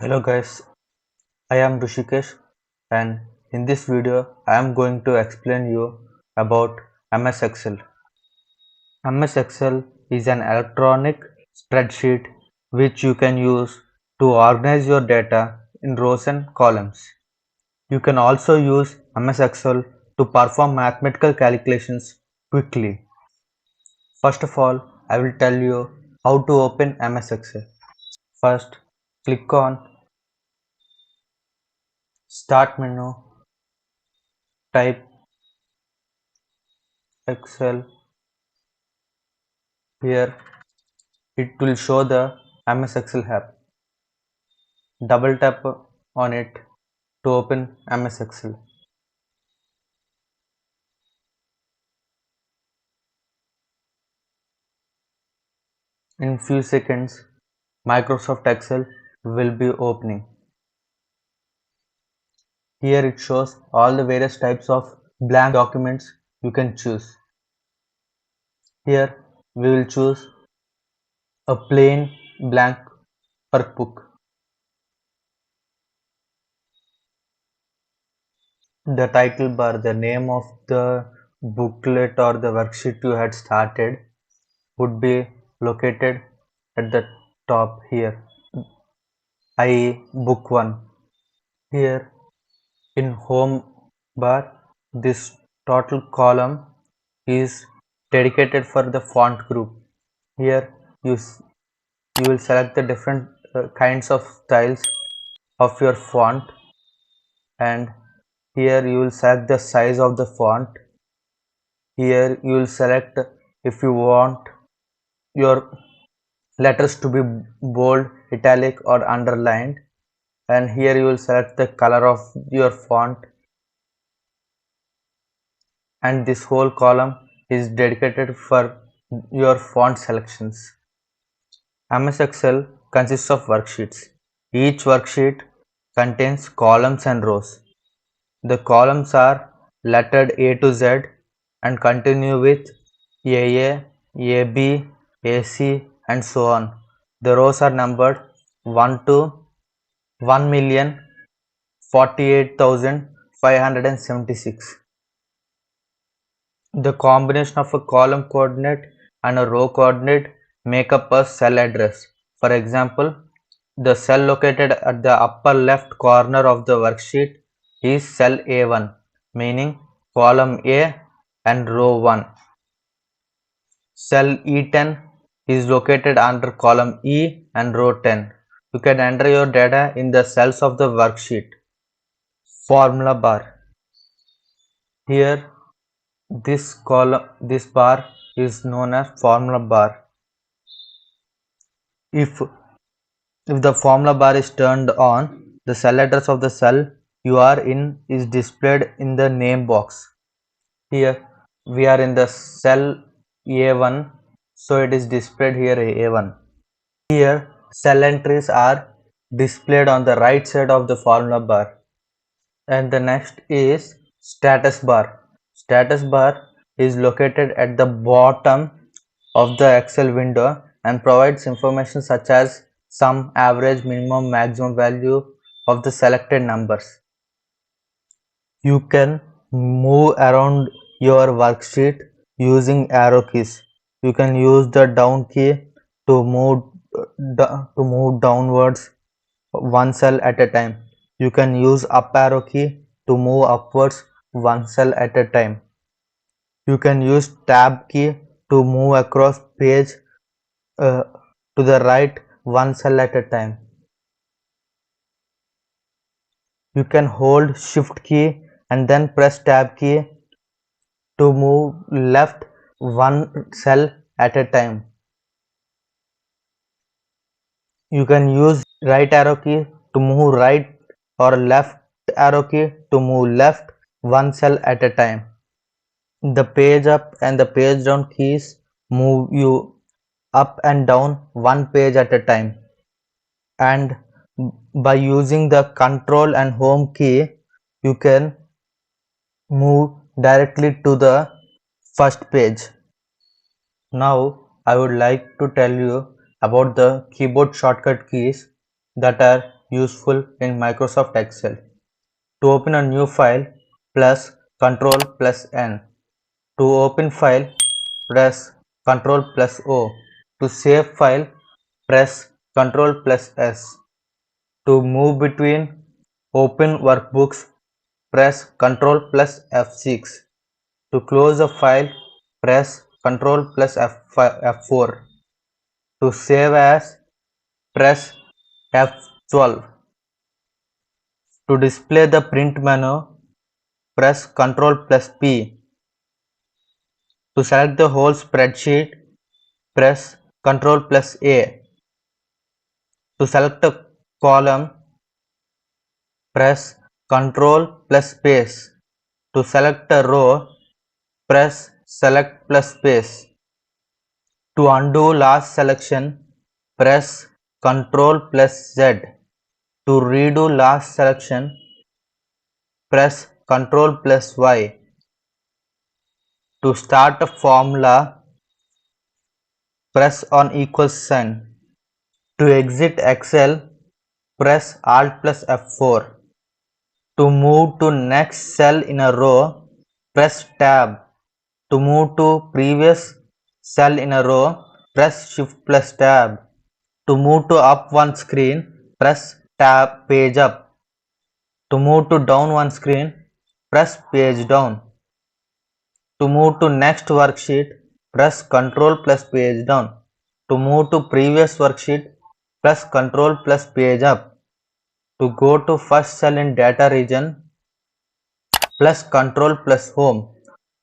Hello guys, I am Rishikesh and in this video I am going to explain you about MS Excel. MS Excel is an electronic spreadsheet which you can use to organize your data in rows and columns. You can also use MS Excel to perform mathematical calculations quickly. First of all, I will tell you how to open MS Excel. First, click on Start menu, type Excel. Here it will show the MS Excel app. Double tap on it to open MS Excel. In few seconds, Microsoft Excel will be opening. Here it shows all the various types of blank documents you can choose. Here we will choose a plain blank workbook. The title bar, the name of the booklet or the worksheet you had started would be located at the top here, i.e. book 1. Here in home bar, this total column is dedicated for the font group. Here you will select the different kinds of styles of your font, and here you will select the size of the font. Here you will select if you want your letters to be bold, italic or underlined, and here you will select the color of your font, and this whole column is dedicated for your font selections. MS Excel consists of worksheets. Each worksheet contains columns and rows. The columns are lettered A to Z and continue with AA, AB, AC and so on. The rows are numbered 1 to 1,048,576. The combination of a column coordinate and a row coordinate make up a cell address. For example, the cell located at the upper left corner of the worksheet is cell A1, meaning column A and row 1. Cell E10 is located under column E and row 10. You can enter your data in the cells of the worksheet. Formula bar. Here this bar is known as formula bar. If the formula bar is turned on, the cell address of the cell you are in is displayed in the name box. Here we are in the cell A1, so it is displayed here A1. Here cell entries are displayed on the right side of the formula bar. And the next is status bar. Status bar is located at the bottom of the Excel window and provides information such as sum, average, minimum, maximum value of the selected numbers. You can move around your worksheet using arrow keys. You can use the down key to move downwards one cell at a time. You can use up arrow key to move upwards one cell at a time. You can use tab key to move across page uh, to the right one cell at a time. You can hold shift key and then press tab key to move left one cell at a time. You can use right arrow key to move right or left arrow key to move left one cell at a time. The page up and the page down keys move you up and down one page at a time, and by using the control and home key you can move directly to the first page. Now I would like to tell you about the keyboard shortcut keys that are useful in Microsoft Excel. To open a new file, press Ctrl plus N. To open file, press Ctrl plus O. To save file, press Ctrl plus S. To move between open workbooks, press Ctrl plus F6. To close a file, press Ctrl plus F4. To save as, press F12. To display the print menu, press Ctrl plus P. To select the whole spreadsheet, press Ctrl plus A. To select a column, press Ctrl plus space. To select a row, press Select plus space. To undo last selection, press Ctrl plus Z. To redo last selection, press Ctrl plus Y. To start a formula, press on equal sign. To exit Excel, press Alt plus F4. To move to next cell in a row, press Tab. To move to previous cell in a row, press Shift plus Tab. To move to up one screen, press Tab Page Up. To move to down one screen, press Page Down. To move to next worksheet, press Ctrl plus Page Down. To move to previous worksheet, press Ctrl plus Page Up. To go to first cell in data region, press Ctrl plus Home.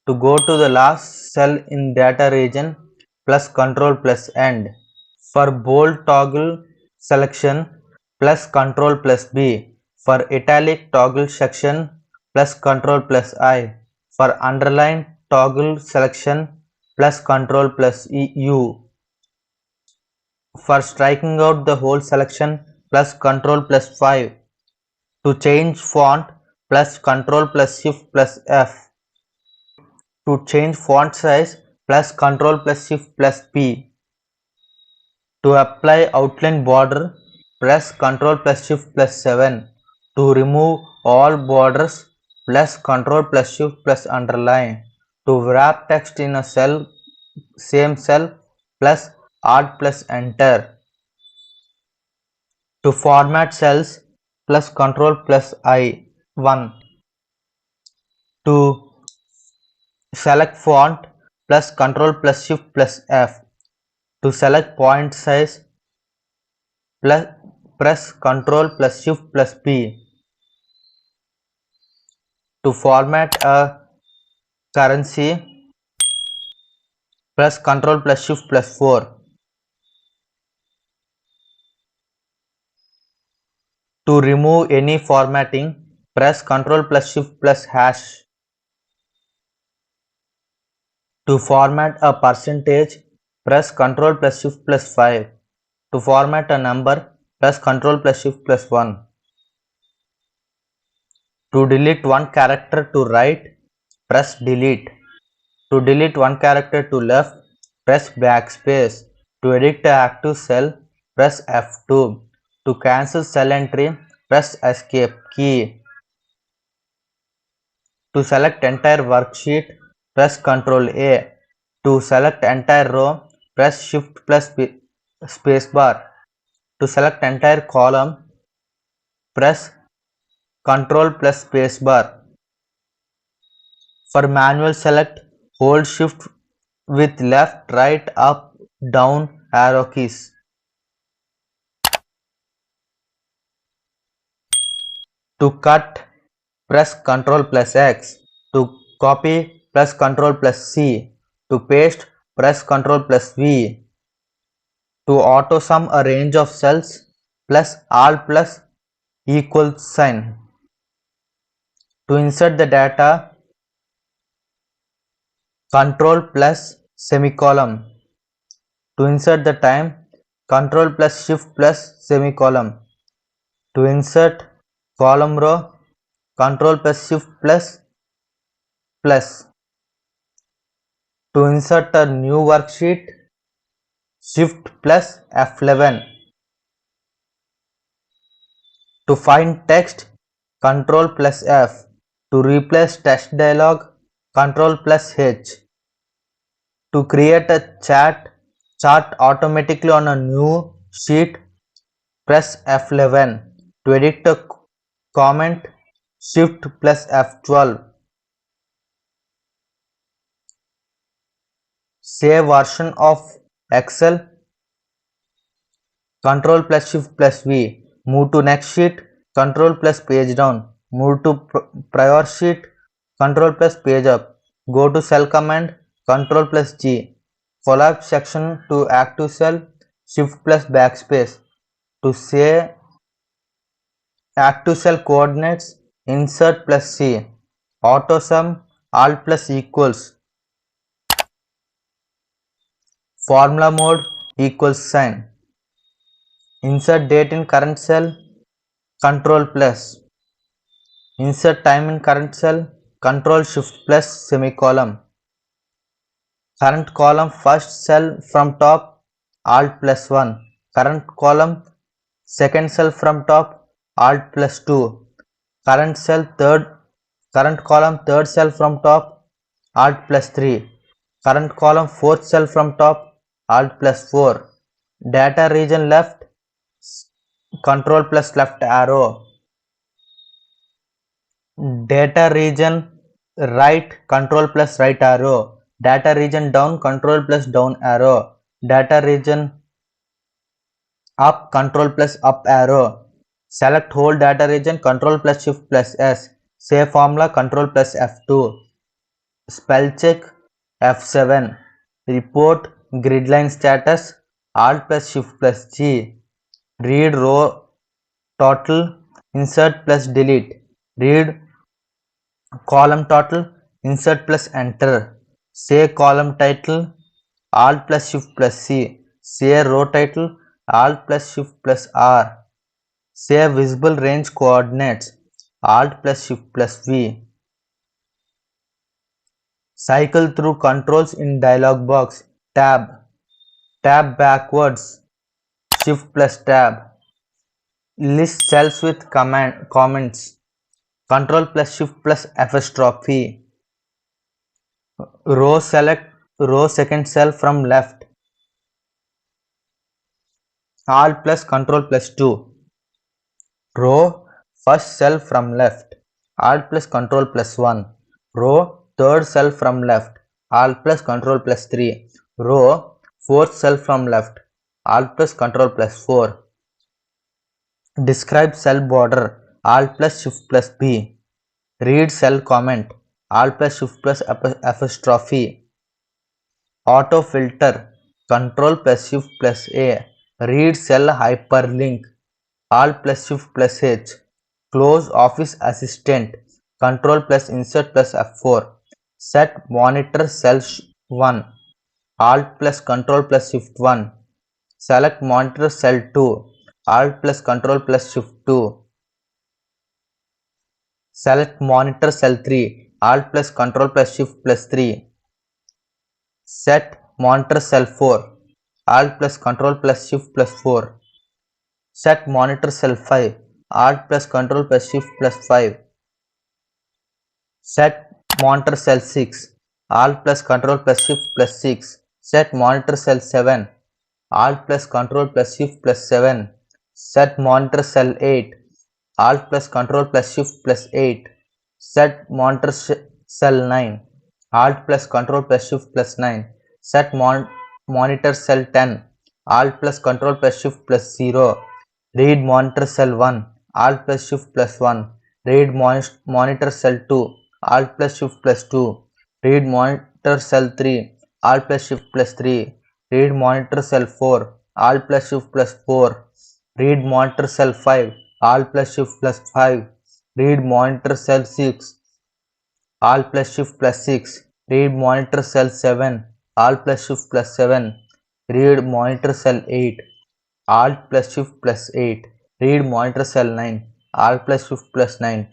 To go to the last cell in data region, press Ctrl plus End. For bold toggle selection, press Ctrl plus B. For italic toggle section, press Ctrl plus I. For underline toggle selection, press Ctrl plus U. For striking out the whole selection, press Ctrl plus 5. To change font, press Ctrl plus Shift plus F. To change font size, press Ctrl plus Shift plus P. To apply outline border, press Ctrl plus Shift plus 7. To remove all borders, press Ctrl plus Shift plus underline. To wrap text in a cell, same cell, press Alt plus Enter. To format cells, press Ctrl plus I. 1. To select font, press Ctrl plus Shift plus F. To select font size, press Ctrl plus Shift plus P. To format a currency, press Ctrl plus Shift plus 4. To remove any formatting, press Ctrl plus Shift plus hash. To format a percentage, press Ctrl plus Shift plus 5. To format a number, press Ctrl plus Shift plus 1. To delete one character to right, press Delete. To delete one character to left, press backspace. To edit the active cell, press F2. To cancel cell entry, press Escape key. To select entire worksheet, press Ctrl A. To select entire row, press Shift plus spacebar. To select entire column, press Ctrl plus spacebar. For manual select, hold Shift with left, right, up, down arrow keys. To cut, press Ctrl plus X. To copy, press Ctrl plus C. To paste, press Ctrl plus V. To auto sum a range of cells, press Alt plus equal sign. To insert the data, Ctrl plus semicolon. To insert the time, Ctrl plus Shift plus semicolon. To insert column row, Ctrl plus Shift plus plus. To insert a new worksheet, Shift plus F11. To find text, Control plus F. To replace text dialog, Control plus H. To create a chart automatically on a new sheet, press F11. To edit a comment, Shift plus F12. Save version of Excel, Control plus Shift plus V. Move to next sheet, Control plus page down. Move to prior sheet, Control plus page up. Go to cell command, Control plus G. Collapse section to active cell, Shift plus backspace. To say active cell coordinates, insert plus C. Auto sum, Alt plus equals. Formula mode equals sign. Insert date in current cell, Control plus. Insert time in current cell, Control Shift plus semicolon. Current column first cell from top, Alt plus 1. Current column second cell from top, Alt plus 2. Current column third cell from top, Alt plus 3. Current column fourth cell from top, Alt plus 4. Data region left, Control plus left arrow. Data region right, Control plus right arrow. Data region down, Control plus down arrow. Data region up, Control plus up arrow. Select whole data region, Control plus Shift plus S. Save formula, Control plus F2. Spell check, F7. Report gridline status, Alt plus Shift plus G. Read row total, insert plus delete. Read column total, insert plus enter. Say column title, Alt plus Shift plus C. Say row title, Alt plus Shift plus R. Say visible range coordinates, Alt plus Shift plus V. Cycle through controls in dialog box, tab backwards, Shift plus tab. List cells with comments, Control plus Shift plus apostrophe. Row select row second cell from left, Alt plus Control plus 2. Row first cell from left, Alt plus Control plus 1. Row third cell from left, Alt plus Control plus 3. Row fourth cell from left, Alt plus Control plus 4. Describe cell border, Alt plus Shift plus B. Read cell comment, Alt plus Shift plus apostrophe. Auto filter, Control plus Shift plus A. Read cell hyperlink, Alt plus Shift plus H. Close Office Assistant, Control plus Insert plus F4. Set monitor cell 1, Alt plus Control plus Shift 1. Select monitor cell 2, Alt plus Control plus Shift 2. Select monitor cell 3, Alt plus Control plus Shift plus 3. Set monitor cell 4, Alt plus Control plus Shift plus 4. Set monitor cell 5, Alt plus Control plus Shift plus 5. Set monitor cell 6, Alt plus Control plus Shift plus 6. Set monitor cell 7, Alt plus Control plus Shift plus 7. Set monitor cell 8, Alt plus Control plus Shift plus 8. Set monitor cell 9, Alt plus Control plus Shift plus 9. Set monitor cell 10, Alt plus Control plus Shift plus 0. Read monitor cell 1, Alt plus Shift plus 1. Read monitor cell 2, Alt plus Shift plus 2. Read monitor cell 3, Alt plus Shift plus 3. Read monitor cell 4, Alt plus Shift plus 4. Read monitor cell 5, Alt plus Shift plus 5. Read monitor cell 6, Alt plus Shift plus 6. Read monitor cell 7, Alt plus Shift plus 7. Read monitor cell 8, Alt plus Shift plus 8. Read monitor cell 9, Alt plus Shift plus 9.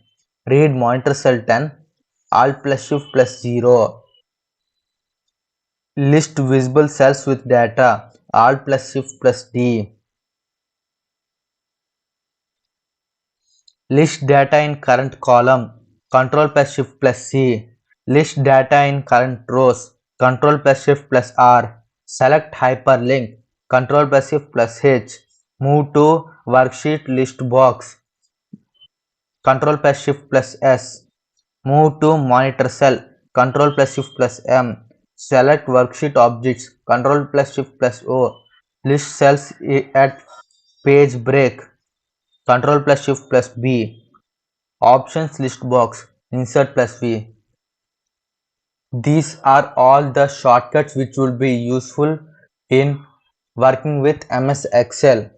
Read monitor cell 10, Alt plus Shift plus 0. List visible cells with data, Alt plus Shift plus D. List data in current column. Control plus Shift plus C. List data in current rows. Control plus Shift plus R. Select hyperlink. Control plus Shift plus H. Move to worksheet list box. Control plus Shift plus S. Move to monitor cell. Control plus Shift plus M. Select worksheet objects. Control plus Shift plus O. List cells at page break. Control plus Shift plus B. Options list box. Insert plus V. These are all the shortcuts which will be useful in working with MS Excel.